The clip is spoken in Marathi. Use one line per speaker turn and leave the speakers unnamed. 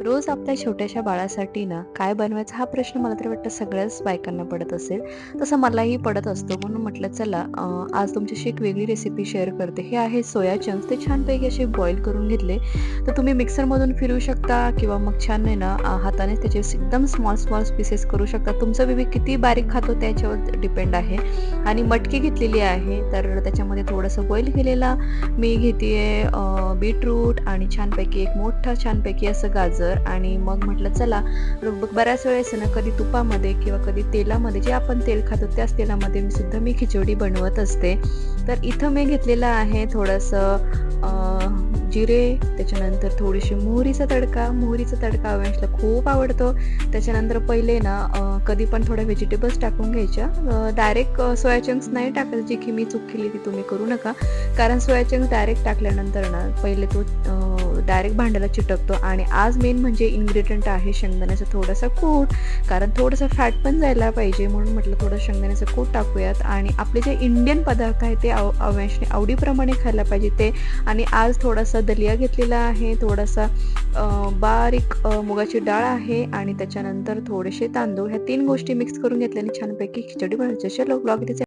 रोज आपल्या छोट्याशा बाळासाठी ना काय बनवायचा हा प्रश्न मला तरी वाटतं सगळ्याच बायकांना पडत असेल. तसं मलाही पडत असतो. म्हणून म्हटलं चला आज तुमच्याशी एक वेगळी रेसिपी शेअर करते. हे आहे सोया चंक्स. ते छानपैकी असे बॉईल करून घेतले. तर तुम्ही मिक्सरमधून फिरवू शकता किंवा मग छान आहे ना हाताने त्याचे एकदम स्मॉल स्मॉल पीसेस करू शकता. तुमचा बेबी किती बारीक खातो त्याच्यावर डिपेंड आहे. आणि मटकी घेतलेली आहे, तर त्याच्यामध्ये थोडंसं बॉईल केलेला मी घेतेय बीटरूट आणि छानपैकी एक मोठं छानपैकी असं गाजर. आणि मग म्हटलं चला बऱ्याच वेळेस ना कधी तुपामध्ये किंवा कधी तेलामध्ये, जे आपण तेल खातो त्याच तेलामध्ये मी खिचडी बनवत असते. तर इथं मी घेतलेलं आहे थोडंसं जिरे, त्याच्यानंतर थोडीशी मोहरीचा तडका अवेशला खूप आवडतो. त्याच्यानंतर पहिले ना कधी पण थोड्या व्हेजिटेबल्स टाकून घ्यायच्या. डायरेक्ट सोया चंक्स नाही टाकायचं, जी की मी चूक केली ती तुम्ही करू नका. कारण सोया चंक्स डायरेक्ट टाकल्यानंतर ना पहिले तो डायरेक्ट भांड्याला चिटकतो. आणि आज मेन म्हणजे इन्ग्रेडियंट आहे शेंगदाण्याचा थोडासा कूट, कारण थोडंसं फॅट पण जायला पाहिजे म्हणून म्हटलं थोडं शेंगदाण्याचं कूट टाकूयात. आणि आपले जे इंडियन पदार्थ आहे ते अवश्य आवडीप्रमाणे खायला पाहिजे ते. आणि आज थोडासा दलिया घेतलेला आहे, थोडासा बारीक मुगाची डाळ आहे आणि त्याच्यानंतर थोडेसे तांदूळ. ह्या 3 गोष्टी मिक्स करून घेतल्याने छानपैकी खिचडी बनवायची. चलो ब्लॉग इथे